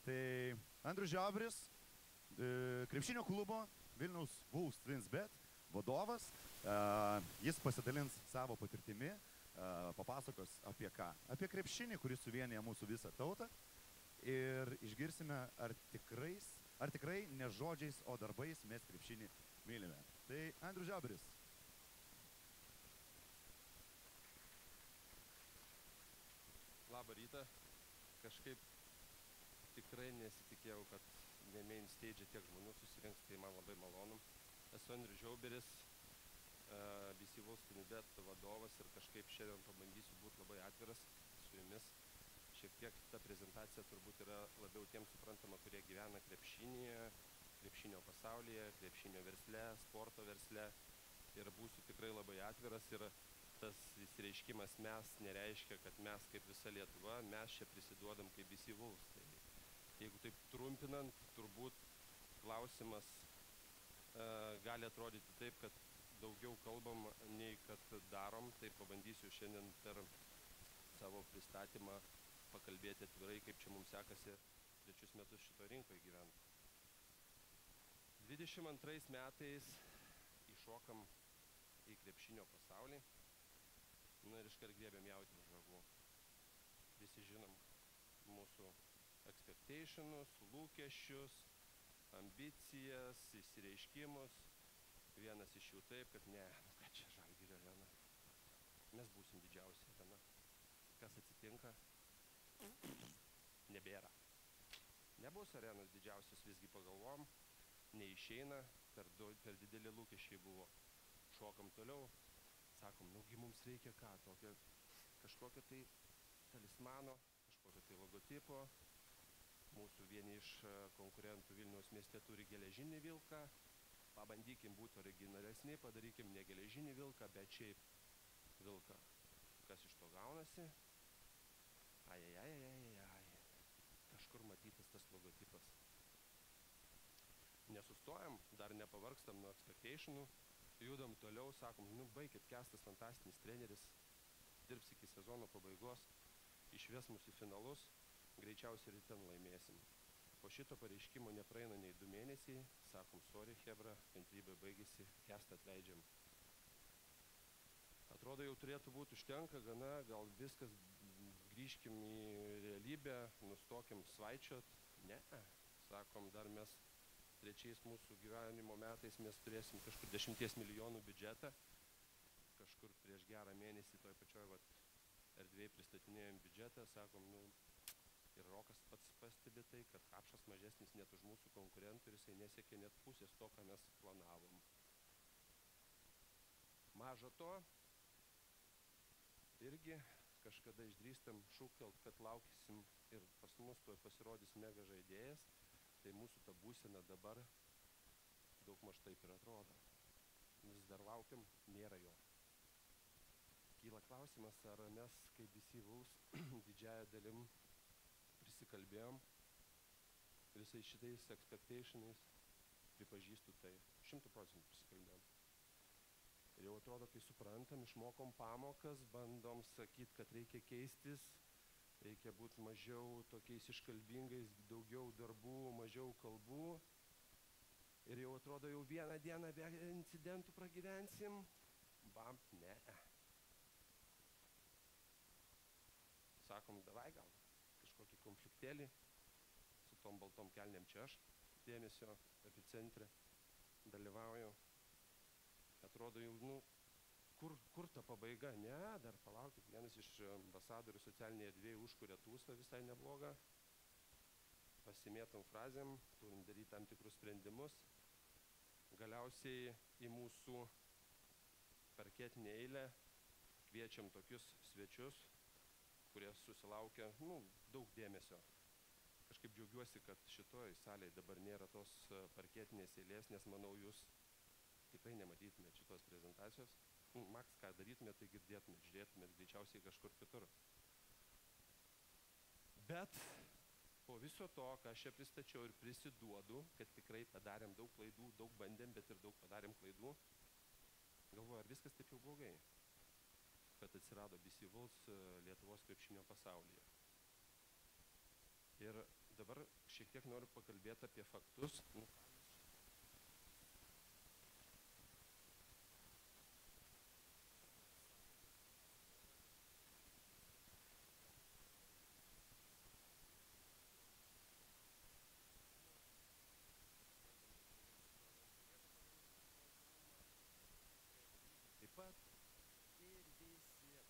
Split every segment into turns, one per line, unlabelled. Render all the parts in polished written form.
Tai Andrius Žiobris, krepšinio klubo Vilniaus Wolves Twins Bet vadovas, jis pasidalins savo patirtimi, papasakos apie ką? Apie krepšinį, kuris suvienyje mūsų visą tautą ir išgirsime, ar tikrai ne žodžiais, o darbais mes krepšinį mylime. Tai Andrius Žiobris.
Labą rytą. Kažkaip tikrai nesitikėjau, kad ne main stage tiek žmonių susirinks, tai man labai malonu. Esu Andrius Žiobris, BC Wolves Twins Bet vadovas ir kažkaip šiandien pabandysiu būti labai atviras su jumis. Šiek tiek ta prezentacija turbūt yra labiau tiems suprantama, kurie gyvena krepšinėje, krepšinio pasaulyje, krepšinio versle, sporto versle. Ir būsiu tikrai labai atviras ir tas įsireiškimas mes nereiškia, kad mes kaip visa Lietuva, mes čia prisiduodam kaip BC Wolves. Tai jeigu taip trumpinant, turbūt klausimas gali atrodyti taip, kad daugiau kalbam nei kad darom, tai pabandysiu šiandien per savo pristatymą pakalbėti atvirai, kaip čia mums sekasi 3 metus šito rinkoje gyventi. 22 metais įšokam į krepšinio pasaulį. Na ir iškart griebėm jautį už ragų. Visi žinom mūsų expectationus, lūkesčius, ambicijas, įsireiškimus. Vienas iš jų taip, kad ką čia Žalgirio Arena. Mes būsim didžiausia arena. Kas atsitinka? Nebėra. Nebus arenos didžiausios, visgi pagalvom, neišeina, per dideli lūkesčiai buvo. Šokam toliau. Sakom, nugi mums reikia ką, kažkokio tai talismano, kažkokio tai logotipo. Mūsų vieni iš konkurentų Vilniaus mieste turi geležinį vilką. Pabandykim būti originalesni, padarykim ne geležinį vilką, bet šiaip vilką. Kas iš to gaunasi? Kažkur matytas tas logotipas. Nesustojam, dar nepavargstam nuo expectationų. Judam toliau, sakom, baikit, Kęstas fantastinis treneris, dirbs iki sezono pabaigos, išves mus į finalus, greičiausiai ir ten laimėsim. Po šito pareiškimo nepraeina nei 2 mėnesiai, sakom, sorry, hebra, kantrybė baigėsi, Kęstą atleidžiam. Atrodo, jau turėtų būti užtenka gana, gal viskas, grįžkim į realybę, nustokim svaičiot. Ne, sakom, dar mes 3 mūsų gyvenimo metais mes turėsim kažkur 10 milijonų biudžetą. Kažkur prieš gerą mėnesį toj pačioj erdvėj pristatinėjom biudžetą, sakom, ir Rokas pats pastebi tai, kad kapšas mažesnis net už mūsų konkurentų ir jisai nesiekė net pusės to, ką mes planavom. Maža to, irgi kažkada išdrįstam šūktelt, kad laukysim ir pas mus tuoj pasirodys mega žaidėjas. Tai mūsų ta būsena dabar daugmaž taip ir atrodo. Vis dar laukiam, nėra jo. Kyla klausimas, ar mes kaip BC Wolves didžiąją dalim prisikalbėjom visais šitais expectationais, pripažįstu tai, 100% prisikalbėjom. Ir jau atrodo, kai suprantam, išmokom pamokas, bandom sakyti, kad reikia keistis, reikia būti mažiau tokiais iškalbingais, daugiau darbų, mažiau kalbų. Ir jau atrodo, jau vieną dieną be incidentų pragyvensim. Bam, ne. Sakom, davai gal kažkokį konfliktėlį. Su tom baltom kelnėm čia aš dėmesio epicentre dalyvauju. Atrodo, jau, kur ta pabaiga? Ne, dar palaukit, vienas iš ambasadorių socialinėje erdvėje užkuria tūsą visai neblogą. Pasimėtom frazėm, turim daryti tam tikrus sprendimus. Galiausiai į mūsų parketinę eilę kviečiam tokius svečius, kurie susilaukia daug dėmesio. Kažkaip džiaugiuosi, kad šitoj salėje dabar nėra tos parketinės eilės, nes manau, jūs tikrai nematytumėt šitos prezentacijos. Maks, ką darytumėt, tai girdėtumėt, žiūrėtumėt greičiausiai kažkur kitur. Bet po viso to, ką aš čia pristačiau ir prisiduodu, kad tikrai padarėm daug klaidų, daug bandėm, bet ir daug padarėm klaidų, galvoju, ar viskas taip jau blogai, kad atsirado BC Wolves Lietuvos krepšinio pasaulyje. Ir dabar šiek tiek noriu pakalbėti apie faktus. Taip pat ir visi aplink save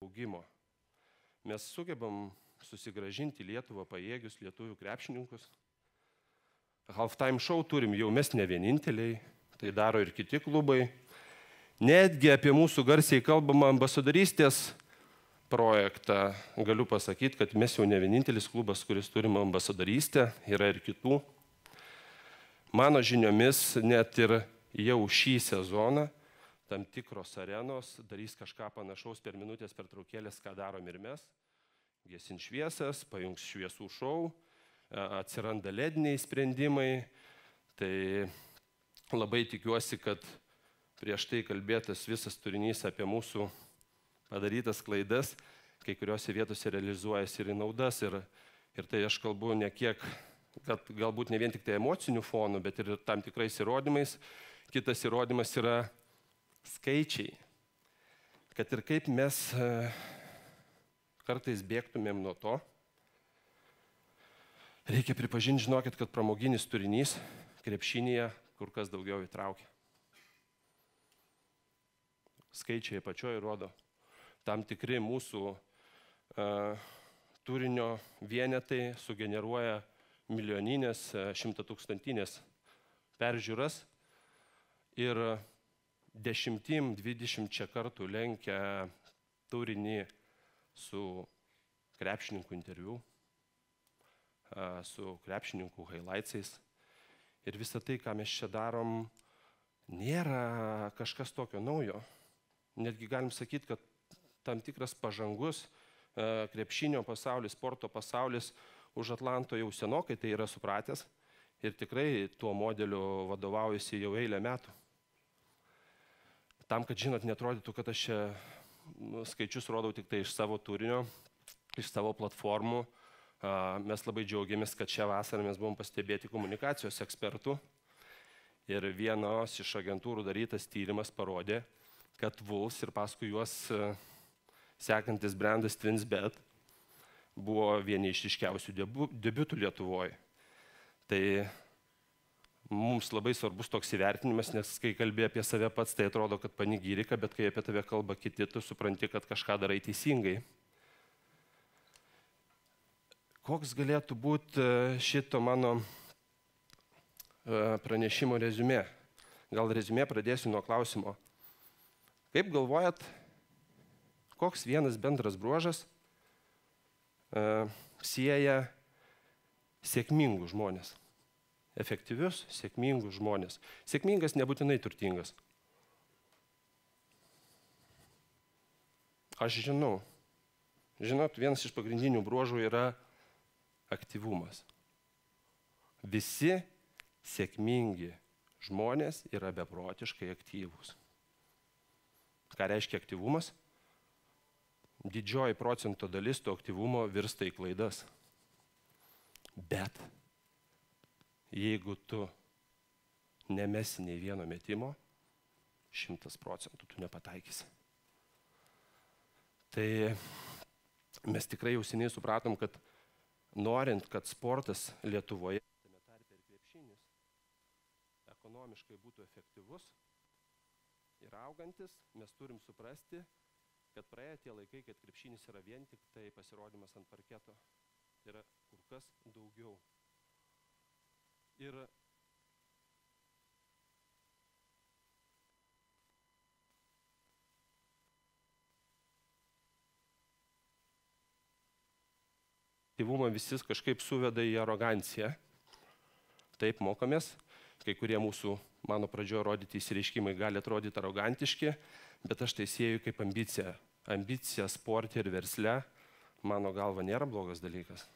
augimo. Mes sugebam susigrąžinti Lietuvą pajėgius lietuvių krepšininkus. Halftime show turim jau mes ne vieninteliai, tai daro ir kiti klubai. Netgi apie mūsų garsiai kalbamą ambasadorystės projektą galiu pasakyti, kad mes jau ne vienintelis klubas, kuris turim ambasadorystę, yra ir kitų. Mano žiniomis net ir jau šį sezoną tam tikros arenos darys kažką panašaus per minutės pertraukėlės, ką darom ir mes. Gesins šviesas, pajungs šviesų šou, atsiranda lediniai sprendimai. Tai labai tikiuosi, kad prieš tai kalbėtas visas turinys apie mūsų padarytas klaidas, kai kuriuose vietose realizuojasi ir į naudas. Ir tai aš kalbu ne kiek, kad galbūt ne vien tik tai emocinių fonų, bet ir tam tikrais įrodymais. Kitas įrodymas yra skaičiai. Kad ir kaip mes kartais bėgtumėm nuo to, reikia pripažinti, žinokit, kad pramoginis turinys krepšinėje kur kas daugiau įtraukia. Skaičiai apačioje rodo, tam tikri mūsų turinio vienetai sugeneruoja milijoninės, 100-tūkstantinės peržiūras ir 10-20 kartų lenkia turinį su krepšininkų interviu, su krepšininkų highlightsais. Ir visą tai, ką mes čia darom, nėra kažkas tokio naujo. Netgi galim sakyti, kad tam tikras pažangus krepšinio pasaulis, sporto pasaulis už Atlanto jau senokai tai yra supratęs ir tikrai tuo modeliu vadovaujasi jau eilę metų. Tam, kad žinot, netrodytų, kad aš čia skaičius rodau tik tai iš savo turinio, iš savo platformų. Mes labai džiaugiamės, kad šią vasarą mes buvom pastebėti komunikacijos ekspertų ir vienos iš agentūrų darytas tyrimas parodė, kad Vulfs ir paskui juos sekantis brandas TwinsBet buvo vieni iš ryškiausių debiutų Lietuvoje. Tai mums labai svarbus toks įvertinimas, nes kai kalbė apie save pats, tai atrodo, kad panigyrika, bet kai apie tave kalba kiti, tu supranti, kad kažką darai teisingai. Koks galėtų būti šito mano pranešimo reziumė? Gal reziumė pradėsiu nuo klausimo. Kaip galvojat, koks vienas bendras bruožas sieja sėkmingus žmonės? Efektyvius, sėkmingus žmonės. Sėkmingas nebūtinai turtingas. Aš žinau. Žinot, vienas iš pagrindinių bruožų yra aktyvumas. Visi sėkmingi žmonės yra beprotiškai aktyvūs. Ką reiškia aktyvumas? Didžioji procento dalis to aktyvumo virsta į klaidas. Bet jeigu tu nemesi nei vieno metimo, 100% tu nepataikysi. Tai mes tikrai jau seniai supratom, kad norint, kad sportas Lietuvoje, tame tarpe ir krepšinis, ekonomiškai būtų efektyvus ir augantis, mes turim suprasti, kad praėję tie laikai, kad krepšinis yra vien tik tai pasirodymas ant parketo, yra kur kas daugiau. Ir aktyvumą visi kažkaip suveda į aroganciją. Taip mokomės, kai kurie mūsų, mano pradžioje rodyti įsireiškimai gali atrodyti arogantiški, bet aš tai sieju kaip ambicija. Ambicija sporte ir versle, mano galva, nėra blogas dalykas.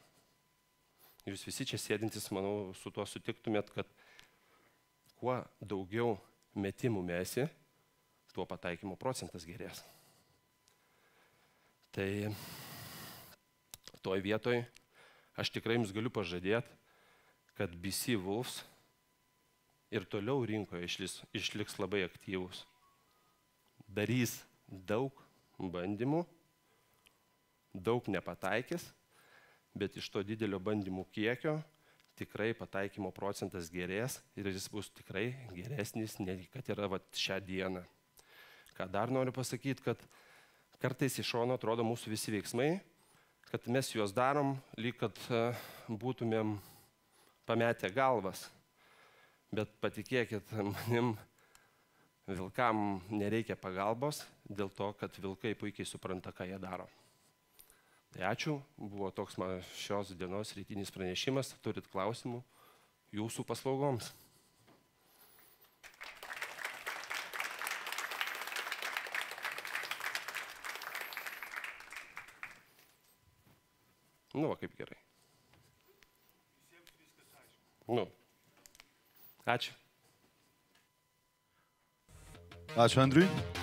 Jūs visi čia sėdintis, manau, su tuo sutiktumėt, kad kuo daugiau metimų mesi, tuo pataikymo procentas gerės. Tai toj vietoj aš tikrai jums galiu pažadėti, kad BC Vulfs ir toliau rinkoje išliks labai aktyvus. Darys daug bandymų, daug nepataikys, bet iš to didelio bandymų kiekio tikrai pataikymo procentas gerės ir jis bus tikrai geresnis, nei kad yra šią dieną. Ką dar noriu pasakyti, kad kartais iš šono atrodo mūsų visi veiksmai, kad mes juos darom, lyg kad būtumėm pametę galvas. Bet patikėkit manim, vilkam nereikia pagalbos dėl to, kad vilkai puikiai supranta, ką jie daro. Tai ačiū, buvo toks man šios dienos rytinis pranešimas, turit klausimų jūsų paslaugoms. Nu, va, kaip gerai.
Visiems viskas aišku.
Nu, ačiū.
Ačiū Andriui.